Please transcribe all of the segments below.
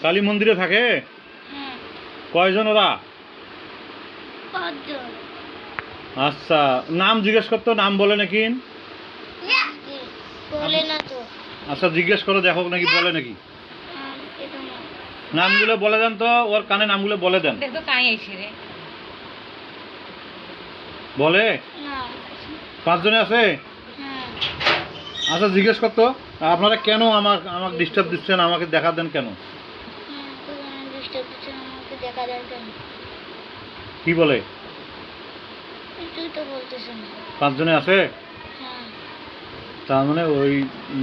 কালী মন্দিরে থাকে? কয়জন ওরা? 5 জন। আচ্ছা, নাম জিজ্ঞেস করতো, নাম বলে নাকি? বলে না তো। আচ্ছা, জিজ্ঞেস করো, দেখো নাকি বলে নাকি। এটা না। নামগুলো বলে দেন তো, ওর কানে নামগুলো বলে দেন। দেখো কাই আইছে রে। বলে না। 5 জনে আছে? হ্যাঁ। আচ্ছা, জিজ্ঞেস করতো আপনারা কেন আমাকে ডিস্টার্ব দিচ্ছেন, আমাকে দেখা দেন কেন? ডিস্টার্ব দিচ্ছেন, আমাকে দেখা দেন কেন? কি বলে? কিছুই তো বলতেছে না। 5 জনে আছে? হ্যাঁ। তার মানে ওই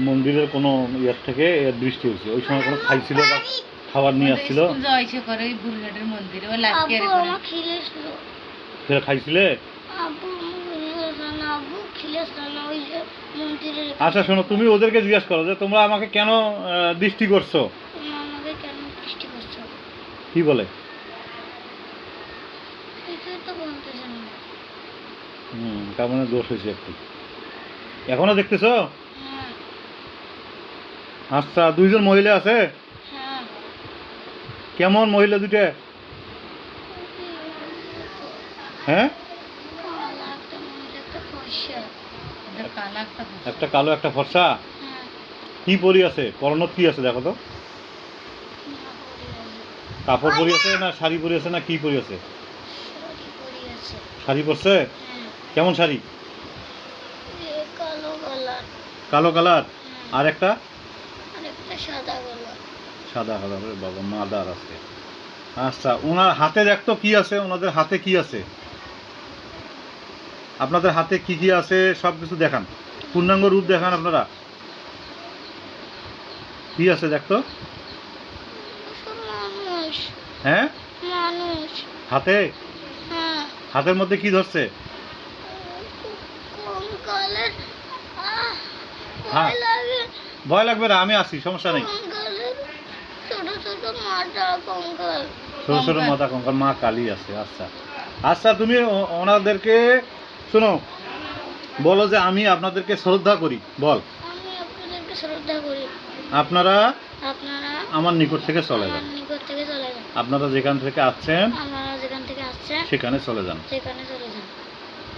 মন্দিরের কোনো ইয়ার থেকে এর দৃষ্টি হয়েছে। ওই সময় কোনো খাইছিল বা খাবার নিয়ে আসছিল? স্কুল যাইছে করে ওই বুড়ঘাটের মন্দিরে ও লাভ কেয়ারে আব্বু করে। আমার খিলেছিল। সেটা খাইছিলে? আব্বু না, আব্বু খিলেছিল না ওই যে মন্দিরে। আচ্ছা শোনো, তুমি ওদেরকে জিজ্ঞাসা করো যে তোমরা আমাকে কেন দৃষ্টি করছো। তুমি আমাকে কেন দৃষ্টি করছো? কি বলে? কিছুই তো বলতেছে না। তার মানে দোষ হয়েছে একটু। এখনো দেখতেছো? হ্যাঁ। আচ্ছা, 2 জন মহিলা আছে? হ্যাঁ। কেমন মহিলা দুটো? হ্যাঁ, কালা একটা মহিলা, একটা ফর্সা। এটা কালা একটা বস্তু। একটা কালো একটা ফর্সা। হ্যাঁ। কি পরি আছে? পরনত কি আছে দেখো তো। না পরি আছে। কাপড় পরি আছে না শাড়ি পরি আছে না কি পরি আছে? শাড়ি পরি আছে। শাড়ি পরছে? হ্যাঁ। কেমন শাড়ি? কালো কালার। কালো কালার। হ্যাঁ। আর একটা আর একটা সাদা কালার। সাদা কালারের। বাবা, মাদার আছে। আচ্ছা, ওনার হাতে দেখতো কি আছে, ওনাদের হাতে কি আছে? আপনাদের হাতে কি কি আছে সব কিছু দেখান, পূর্ণাঙ্গ রূপ দেখান আপনারা। কি আছে দেখতো? সব মানুষ। হ্যাঁ, মানুষ। হাতে। হ্যাঁ। হাতের মধ্যে কি ধরছে? কঙ্কালের। হ্যাঁ। ভয় লাগে। ভয় লাগবে না, আমি আছি, সমস্যা নেই। কঙ্কালের ছোট ছোট মাথা কঙ্কাল। ছোট ছোট মাথা কঙ্কাল, মা কালী আছে। আচ্ছা আচ্ছা, তুমি ওনাদেরকে শোনো, বলো যে আমি আপনাদেরকে শ্রদ্ধা করি। বল, আমি আপনাদেরকে শ্রদ্ধা করি। আপনারা আপনারা আমার নিকট থেকে চলে আমার যান। নিকট থেকে চলে যান। আপনারা যেখান থেকে আসছেন আপনারা যেখান থেকে আসছেন সেখানে চলে যান। সেখানে চলে যান।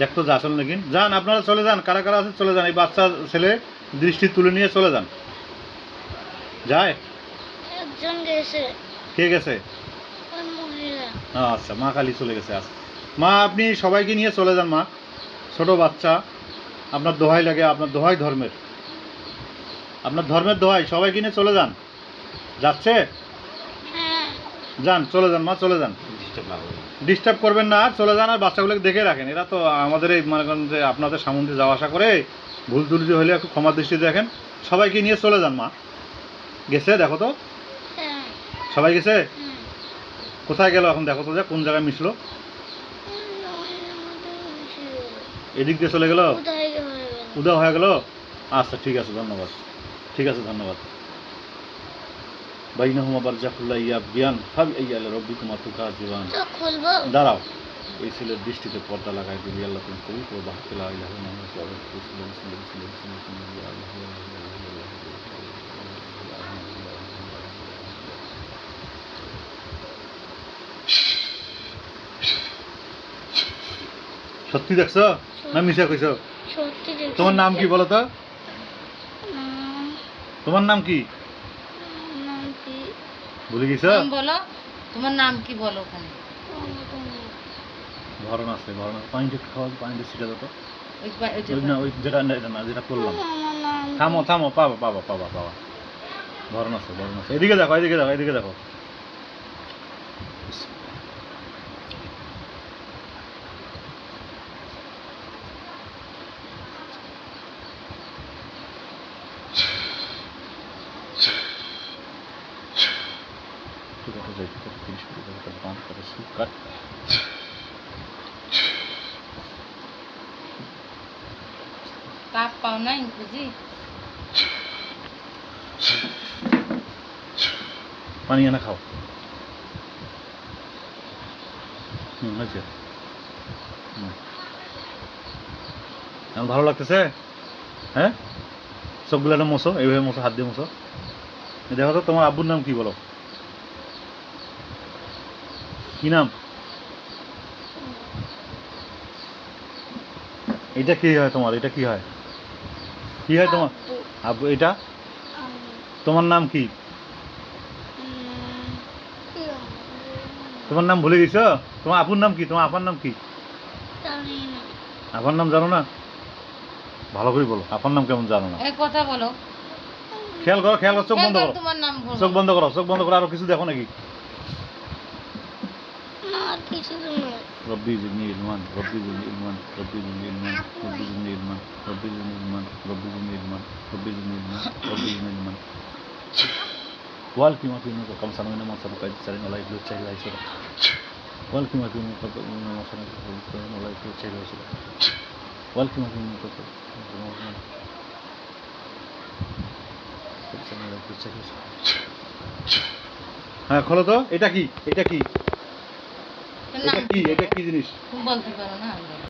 দেখতো যে আসল নাকি। যান, আপনারা চলে যান, কারা কারা আছে চলে যান। এই বাচ্চা ছেলে দৃষ্টি তুলে নিয়ে চলে যান। যায়? একজন গেছে। কে গেছে? ওই মহিলা। আচ্ছা, মা কালী চলে গেছে। আচ্ছা মা, আপনি সবাইকে নিয়ে চলে যান মা। ছোট বাচ্চা, আপনার দোহাই লাগে, আপনার দোহাই ধর্মের, আপনার ধর্মের দোহাই, সবাইকে নিয়ে চলে যান। যাচ্ছে? হ্যাঁ। যান, চলে যান মা, চলে যান। ডিস্টার্ব করবেন না, আর চলে যান। আর বাচ্চাগুলোকে দেখে রাখেন, এরা তো আমাদের এই মনে করেন যে আপনাদের সামনে যাওয়া আসা করে, ভুল ত্রুটি হলে একটু ক্ষমা দৃষ্টি দেখেন। সবাইকে নিয়ে চলে যান মা। গেছে দেখো তো, হ্যাঁ। সবাই গেছে? হুম। কোথায় গেল এখন দেখো তো, যে কোন জায়গায় মিশলো। এদিক দিয়ে চলে গেল, কোথায় হয়ে গেল? উদয় হয়ে গেল। আচ্ছা ঠিক আছে, ধন্যবাদ। ঠিক আছে, ধন্যবাদ। বাইনাহুমা বারজাখুল্লাহ ইয়াবিয়ান ফাবি আইয়ালা রাব্বিকুমা তুকাযিবান। চোখ খুলবো? দাঁড়াও, এই ছেলের দৃষ্টিতে পর্দা লাগাই দিবি। আল্লাহ তুমি কবুল করো। বাহাত্তর লা ইলাহা সত্যি দেখছো না মিশা কইছো? সত্যি দেখছি। তোমার নাম কি বলো তো? নাম তোমার নাম কি নাম কি? ভুলে গেছো? নাম বলো, তোমার নাম কি বলো ওখানে। ভরণ আছে, ভরণ আছে। পানিটা একটু খাওয়া, পানিটা ছিটা দাও তো। ওইটা ওই না, ওই যেটা এটা না, যেটা করলাম। আমার নাম থামো থামো, পাবা পাবা পাবা পাবা। ভরণ আছে, ভরণ আছে। এদিকে দেখো, এদিকে দেখো, এদিকে দেখো। দান করে সুকার। কাপ পাও না বুঝি। পানি এনে খাও। হয়েছে। এখন ভালো লাগতেছে? হ্যাঁ, সবগুলো একটা মোছো, এইভাবে মোছো, হাত দিয়ে মোছো। দেখো তো তোমার আব্বুর নাম কি বলো? কি নাম? এটা কি হয় তোমার? এটা কি হয়? কি হয় তোমার? আব্বু। এটা তোমার নাম কি? তোমার নাম ভুলে গেছো? তোমার আপুর নাম কি? তোমার আপার নাম কি? আপার নাম জানো না? ভালো করে বলো, আপার নাম কেমন জানো না? এই কথা বলো। খেয়াল করো, খেয়াল করো, চোখ বন্ধ করো, তোমার নাম বলো। চোখ বন্ধ করো, চোখ বন্ধ করো। আরো কিছু দেখো নাকি? আর কিছু নয়। রব্বি জিদনি ইলমান, রব্বি জিদনি ইলমান, রব্বি জিদনি ইলমান, রব্বি জিদনি ইলমান, রব্বি জিদনি ইলমান, রব্বি জিদনি ইলমান, রব্বি জিদনি ইলমান, রব্বি জিদনি ইলমান। ওয়াল কিমাতুন কাম সানাইনা মাসাবু কাইদ সারিন আলাই ব্লু চাই লাইসো। ওয়াল কিমাতুন কাম মাসানা সারিন আলাই ব্লু চাই লাইসো। ওয়াল কিমাতুন কাম হ্যাঁ, খোলো তো। এটা কি? এটা কি? এর এটা নাম কি? এটা কি জিনিস? তুমি বলতে পারো না?